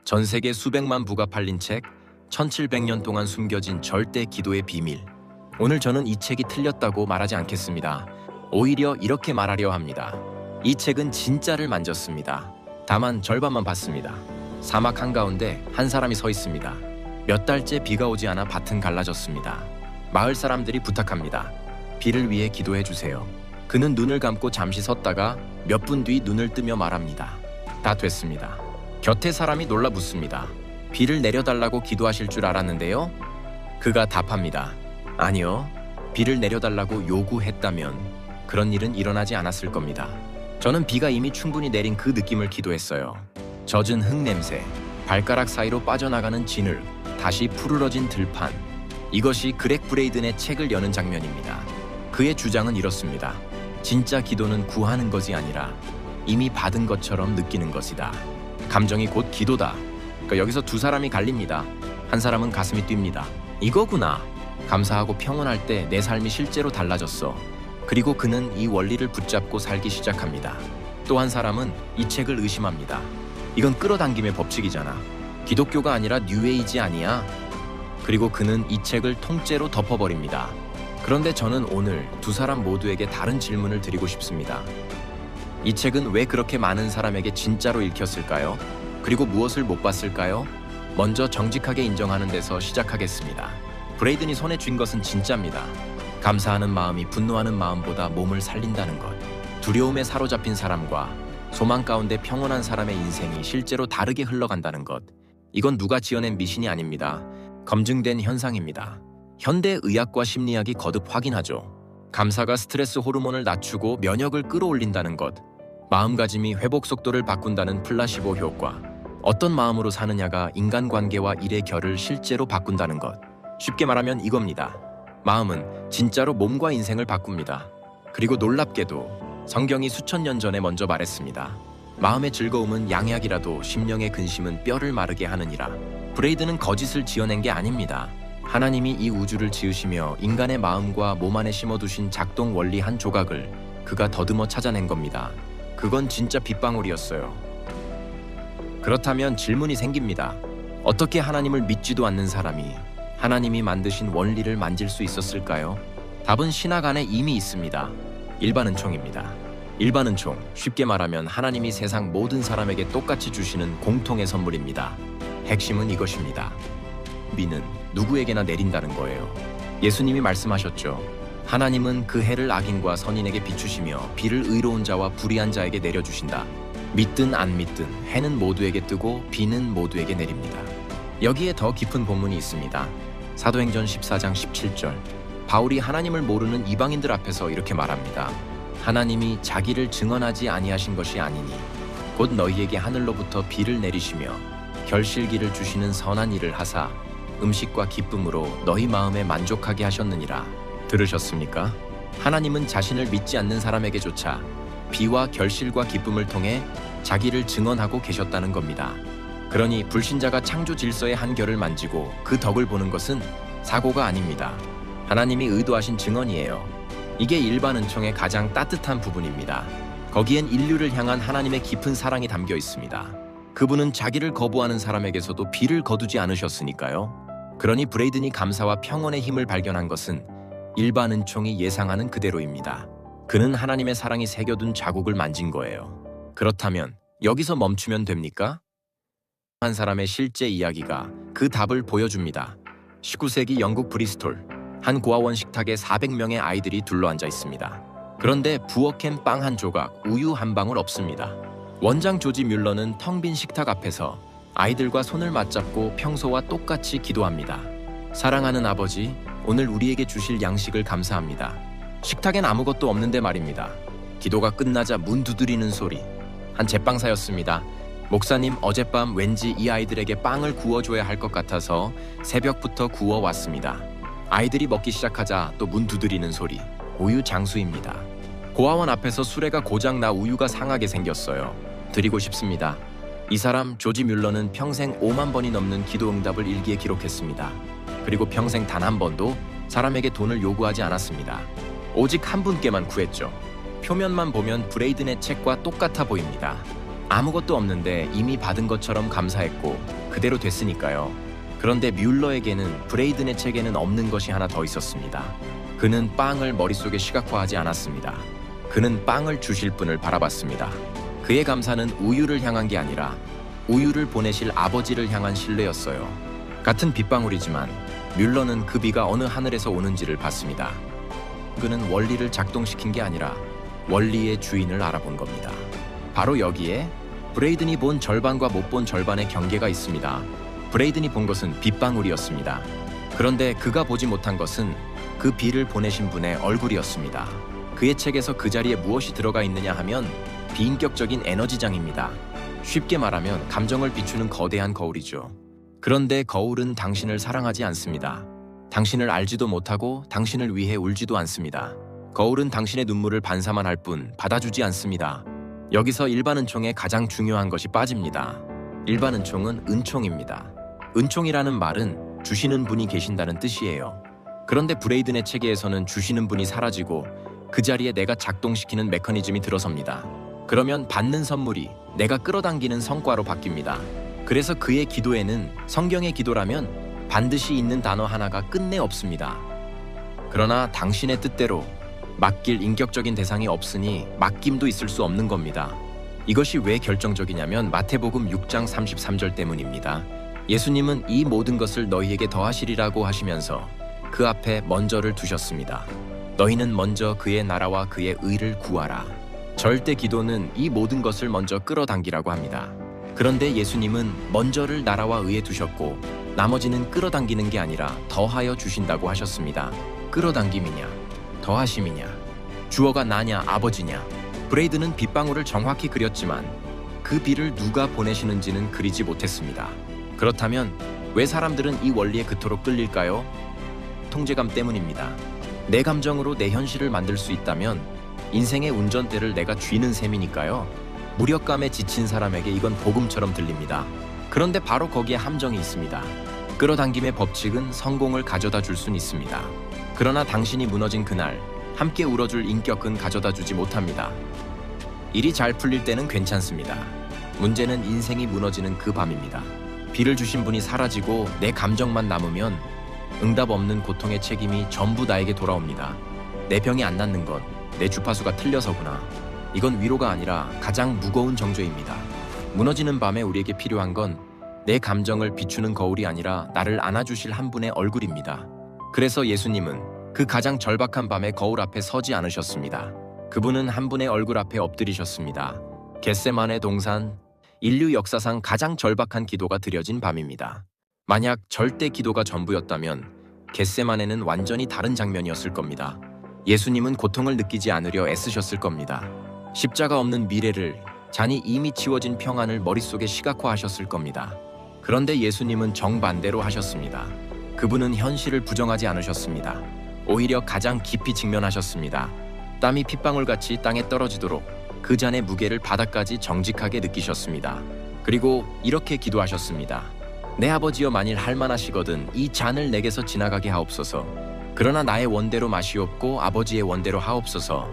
전 세계 수백만 부가 팔린 책, 1700년 동안 숨겨진 절대 기도의 비밀. 오늘 저는 이 책이 틀렸다고 말하지 않겠습니다. 오히려 이렇게 말하려 합니다. 이 책은 진짜를 만졌습니다. 다만 절반만 봤습니다. 사막 한가운데 한 사람이 서 있습니다. 몇 달째 비가 오지 않아 밭은 갈라졌습니다. 마을 사람들이 부탁합니다. 비를 위해 기도해 주세요. 그는 눈을 감고 잠시 섰다가 몇 분 뒤 눈을 뜨며 말합니다. 다 됐습니다. 곁에 사람이 놀라 묻습니다. 비를 내려달라고 기도하실 줄 알았는데요? 그가 답합니다. 아니요. 비를 내려달라고 요구했다면 그런 일은 일어나지 않았을 겁니다. 저는 비가 이미 충분히 내린 그 느낌을 기도했어요. 젖은 흙냄새, 발가락 사이로 빠져나가는 진흙, 다시 푸르러진 들판. 이것이 그렉 브레이든의 책을 여는 장면입니다. 그의 주장은 이렇습니다. 진짜 기도는 구하는 것이 아니라 이미 받은 것처럼 느끼는 것이다. 감정이 곧 기도다. 그러니까 여기서 두 사람이 갈립니다. 한 사람은 가슴이 뜁니다. 이거구나. 감사하고 평온할 때 내 삶이 실제로 달라졌어. 그리고 그는 이 원리를 붙잡고 살기 시작합니다. 또 한 사람은 이 책을 의심합니다. 이건 끌어당김의 법칙이잖아. 기독교가 아니라 뉴에이지 아니야? 그리고 그는 이 책을 통째로 덮어버립니다. 그런데 저는 오늘 두 사람 모두에게 다른 질문을 드리고 싶습니다. 이 책은 왜 그렇게 많은 사람에게 진짜로 읽혔을까요? 그리고 무엇을 못 봤을까요? 먼저 정직하게 인정하는 데서 시작하겠습니다. 브레이든이 손에 쥔 것은 진짜입니다. 감사하는 마음이 분노하는 마음보다 몸을 살린다는 것. 두려움에 사로잡힌 사람과 소망 가운데 평온한 사람의 인생이 실제로 다르게 흘러간다는 것. 이건 누가 지어낸 미신이 아닙니다. 검증된 현상입니다. 현대 의학과 심리학이 거듭 확인하죠. 감사가 스트레스 호르몬을 낮추고 면역을 끌어올린다는 것. 마음가짐이 회복 속도를 바꾼다는 플라시보 효과. 어떤 마음으로 사느냐가 인간관계와 일의 결을 실제로 바꾼다는 것. 쉽게 말하면 이겁니다. 마음은 진짜로 몸과 인생을 바꿉니다. 그리고 놀랍게도 성경이 수천 년 전에 먼저 말했습니다. 마음의 즐거움은 양약이라도 심령의 근심은 뼈를 마르게 하느니라. 브레이드는 거짓을 지어낸 게 아닙니다. 하나님이 이 우주를 지으시며 인간의 마음과 몸 안에 심어두신 작동 원리 한 조각을 그가 더듬어 찾아낸 겁니다. 그건 진짜 빗방울이었어요. 그렇다면 질문이 생깁니다. 어떻게 하나님을 믿지도 않는 사람이 하나님이 만드신 원리를 만질 수 있었을까요? 답은 신학 안에 이미 있습니다. 일반은총입니다. 일반은총, 쉽게 말하면 하나님이 세상 모든 사람에게 똑같이 주시는 공통의 선물입니다. 핵심은 이것입니다. 비는 누구에게나 내린다는 거예요. 예수님이 말씀하셨죠. 하나님은 그 해를 악인과 선인에게 비추시며 비를 의로운 자와 불의한 자에게 내려주신다. 믿든 안 믿든 해는 모두에게 뜨고 비는 모두에게 내립니다. 여기에 더 깊은 본문이 있습니다. 사도행전 14장 17절. 바울이 하나님을 모르는 이방인들 앞에서 이렇게 말합니다. 하나님이 자기를 증언하지 아니하신 것이 아니니 곧 너희에게 하늘로부터 비를 내리시며 결실기를 주시는 선한 일을 하사 음식과 기쁨으로 너희 마음에 만족하게 하셨느니라. 들으셨습니까? 하나님은 자신을 믿지 않는 사람에게조차 비와 결실과 기쁨을 통해 자기를 증언하고 계셨다는 겁니다. 그러니 불신자가 창조 질서의 한결을 만지고 그 덕을 보는 것은 사고가 아닙니다. 하나님이 의도하신 증언이에요. 이게 일반은총의 가장 따뜻한 부분입니다. 거기엔 인류를 향한 하나님의 깊은 사랑이 담겨 있습니다. 그분은 자기를 거부하는 사람에게서도 비를 거두지 않으셨으니까요. 그러니 브레이든이 감사와 평온의 힘을 발견한 것은 일반은총이 예상하는 그대로입니다. 그는 하나님의 사랑이 새겨둔 자국을 만진 거예요. 그렇다면 여기서 멈추면 됩니까? 한 사람의 실제 이야기가 그 답을 보여줍니다. 19세기 영국 브리스톨, 한 고아원 식탁에 400명의 아이들이 둘러앉아 있습니다. 그런데 부엌엔 빵 한 조각, 우유 한 방울 없습니다. 원장 조지 뮬러는 텅 빈 식탁 앞에서 아이들과 손을 맞잡고 평소와 똑같이 기도합니다. 사랑하는 아버지, 오늘 우리에게 주실 양식을 감사합니다. 식탁엔 아무것도 없는데 말입니다. 기도가 끝나자 문 두드리는 소리. 한 제빵사였습니다. 목사님, 어젯밤 왠지 이 아이들에게 빵을 구워줘야 할 것 같아서 새벽부터 구워왔습니다. 아이들이 먹기 시작하자 또 문 두드리는 소리. 우유 장수입니다. 고아원 앞에서 수레가 고장나 우유가 상하게 생겼어요. 드리고 싶습니다. 이 사람 조지 뮬러는 평생 5만 번이 넘는 기도 응답을 일기에 기록했습니다. 그리고 평생 단 한 번도 사람에게 돈을 요구하지 않았습니다. 오직 한 분께만 구했죠. 표면만 보면 브레이든의 책과 똑같아 보입니다. 아무것도 없는데 이미 받은 것처럼 감사했고 그대로 됐으니까요. 그런데 뮬러에게는 브레이든의 책에는 없는 것이 하나 더 있었습니다. 그는 빵을 머릿속에 시각화하지 않았습니다. 그는 빵을 주실 분을 바라봤습니다. 그의 감사는 우유를 향한 게 아니라 우유를 보내실 아버지를 향한 신뢰였어요. 같은 빗방울이지만 뮬러는 그 비가 어느 하늘에서 오는지를 봤습니다. 그는 원리를 작동시킨 게 아니라 원리의 주인을 알아본 겁니다. 바로 여기에 브레이든이 본 절반과 못 본 절반의 경계가 있습니다. 브레이든이 본 것은 빗방울이었습니다. 그런데 그가 보지 못한 것은 그 비를 보내신 분의 얼굴이었습니다. 그의 책에서 그 자리에 무엇이 들어가 있느냐 하면 비인격적인 에너지장입니다. 쉽게 말하면 감정을 비추는 거대한 거울이죠. 그런데 거울은 당신을 사랑하지 않습니다. 당신을 알지도 못하고 당신을 위해 울지도 않습니다. 거울은 당신의 눈물을 반사만 할 뿐 받아주지 않습니다. 여기서 일반 은총의 가장 중요한 것이 빠집니다. 일반 은총은 은총입니다. 은총이라는 말은 주시는 분이 계신다는 뜻이에요. 그런데 브레이든의 체계에서는 주시는 분이 사라지고 그 자리에 내가 작동시키는 메커니즘이 들어섭니다. 그러면 받는 선물이 내가 끌어당기는 성과로 바뀝니다. 그래서 그의 기도에는 성경의 기도라면 반드시 있는 단어 하나가 끝내 없습니다. 그러나 당신의 뜻대로 맡길 인격적인 대상이 없으니 맡김도 있을 수 없는 겁니다. 이것이 왜 결정적이냐면 마태복음 6장 33절 때문입니다. 예수님은 이 모든 것을 너희에게 더하시리라고 하시면서 그 앞에 먼저를 두셨습니다. 너희는 먼저 그의 나라와 그의 의를 구하라. 절대 기도는 이 모든 것을 먼저 끌어당기라고 합니다. 그런데 예수님은 먼저를 나라와 의에 두셨고 나머지는 끌어당기는 게 아니라 더하여 주신다고 하셨습니다. 끌어당김이냐 더하심이냐, 주어가 나냐 아버지냐. 브레이든은 빗방울을 정확히 그렸지만 그 비를 누가 보내시는지는 그리지 못했습니다. 그렇다면 왜 사람들은 이 원리에 그토록 끌릴까요? 통제감 때문입니다. 내 감정으로 내 현실을 만들 수 있다면 인생의 운전대를 내가 쥐는 셈이니까요. 무력감에 지친 사람에게 이건 복음처럼 들립니다. 그런데 바로 거기에 함정이 있습니다. 끌어당김의 법칙은 성공을 가져다 줄 순 있습니다. 그러나 당신이 무너진 그날 함께 울어줄 인격은 가져다 주지 못합니다. 일이 잘 풀릴 때는 괜찮습니다. 문제는 인생이 무너지는 그 밤입니다. 비를 주신 분이 사라지고 내 감정만 남으면 응답 없는 고통의 책임이 전부 나에게 돌아옵니다. 내 병이 안 낫는 건 내 주파수가 틀려서구나. 이건 위로가 아니라 가장 무거운 정죄입니다. 무너지는 밤에 우리에게 필요한 건 내 감정을 비추는 거울이 아니라 나를 안아주실 한 분의 얼굴입니다. 그래서 예수님은 그 가장 절박한 밤에 거울 앞에 서지 않으셨습니다. 그분은 한 분의 얼굴 앞에 엎드리셨습니다. 겟세마네 동산, 인류 역사상 가장 절박한 기도가 드려진 밤입니다. 만약 절대 기도가 전부였다면 겟세마네는 완전히 다른 장면이었을 겁니다. 예수님은 고통을 느끼지 않으려 애쓰셨을 겁니다. 십자가 없는 미래를, 잔이 이미 치워진 평안을 머릿속에 시각화하셨을 겁니다. 그런데 예수님은 정반대로 하셨습니다. 그분은 현실을 부정하지 않으셨습니다. 오히려 가장 깊이 직면하셨습니다. 땀이 핏방울같이 땅에 떨어지도록 그 잔의 무게를 바닥까지 정직하게 느끼셨습니다. 그리고 이렇게 기도하셨습니다. 내 아버지여 만일 할만하시거든 이 잔을 내게서 지나가게 하옵소서. 그러나 나의 원대로 마시옵고 아버지의 원대로 하옵소서.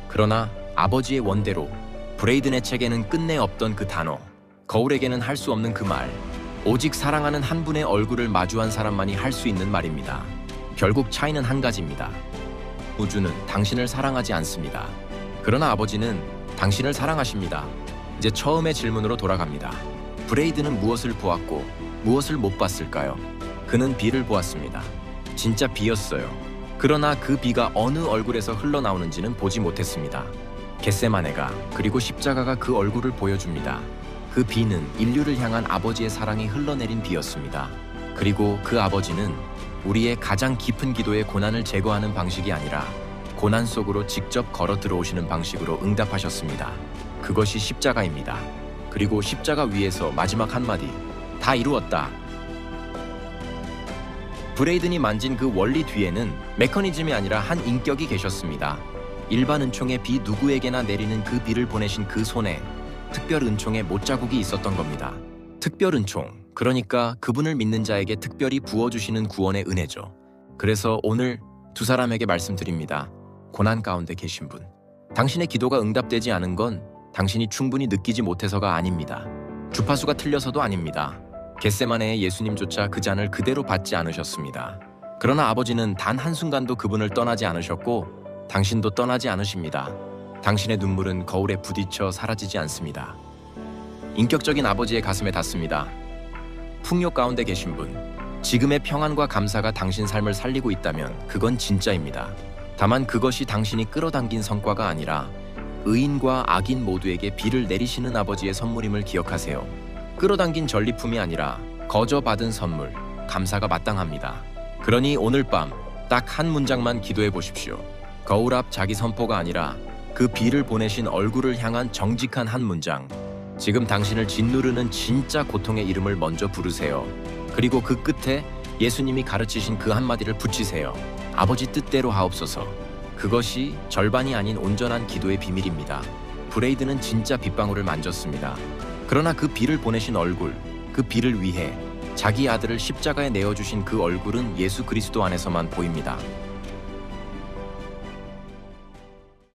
그러나 아버지의 원대로, 브레이든의 책에는 끝내 없던 그 단어, 거울에게는 할 수 없는 그 말, 오직 사랑하는 한 분의 얼굴을 마주한 사람만이 할 수 있는 말입니다. 결국 차이는 한 가지입니다. 우주는 당신을 사랑하지 않습니다. 그러나 아버지는 당신을 사랑하십니다. 이제 처음의 질문으로 돌아갑니다. 브레이든은 무엇을 보았고 무엇을 못 봤을까요? 그는 비를 보았습니다. 진짜 비였어요. 그러나 그 비가 어느 얼굴에서 흘러나오는지는 보지 못했습니다. 겟세마네가, 그리고 십자가가 그 얼굴을 보여줍니다. 그 비는 인류를 향한 아버지의 사랑이 흘러내린 비였습니다. 그리고 그 아버지는 우리의 가장 깊은 기도의 고난을 제거하는 방식이 아니라 고난 속으로 직접 걸어 들어오시는 방식으로 응답하셨습니다. 그것이 십자가입니다. 그리고 십자가 위에서 마지막 한마디, 다 이루었다. 브레이든이 만진 그 원리 뒤에는 메커니즘이 아니라 한 인격이 계셨습니다. 일반 은총의 비 누구에게나 내리는 그 비를 보내신 그 손에 특별 은총의 못자국이 있었던 겁니다. 특별 은총, 그러니까 그분을 믿는 자에게 특별히 부어주시는 구원의 은혜죠. 그래서 오늘 두 사람에게 말씀드립니다. 고난 가운데 계신 분, 당신의 기도가 응답되지 않은 건 당신이 충분히 느끼지 못해서가 아닙니다. 주파수가 틀려서도 아닙니다. 겟세마네의 예수님조차 그 잔을 그대로 받지 않으셨습니다. 그러나 아버지는 단 한순간도 그분을 떠나지 않으셨고 당신도 떠나지 않으십니다. 당신의 눈물은 거울에 부딪혀 사라지지 않습니다. 인격적인 아버지의 가슴에 닿습니다. 풍요 가운데 계신 분, 지금의 평안과 감사가 당신 삶을 살리고 있다면 그건 진짜입니다. 다만 그것이 당신이 끌어당긴 성과가 아니라 의인과 악인 모두에게 비를 내리시는 아버지의 선물임을 기억하세요. 끌어당긴 전리품이 아니라 거저 받은 선물, 감사가 마땅합니다. 그러니 오늘 밤 딱 한 문장만 기도해 보십시오. 거울 앞 자기 선포가 아니라 그 비를 보내신 얼굴을 향한 정직한 한 문장. 지금 당신을 짓누르는 진짜 고통의 이름을 먼저 부르세요. 그리고 그 끝에 예수님이 가르치신 그 한마디를 붙이세요. 아버지 뜻대로 하옵소서. 그것이 절반이 아닌 온전한 기도의 비밀입니다. 브레이드는 진짜 빗방울을 만졌습니다. 그러나 그 비를 보내신 얼굴, 그 비를 위해 자기 아들을 십자가에 내어주신 그 얼굴은 예수 그리스도 안에서만 보입니다.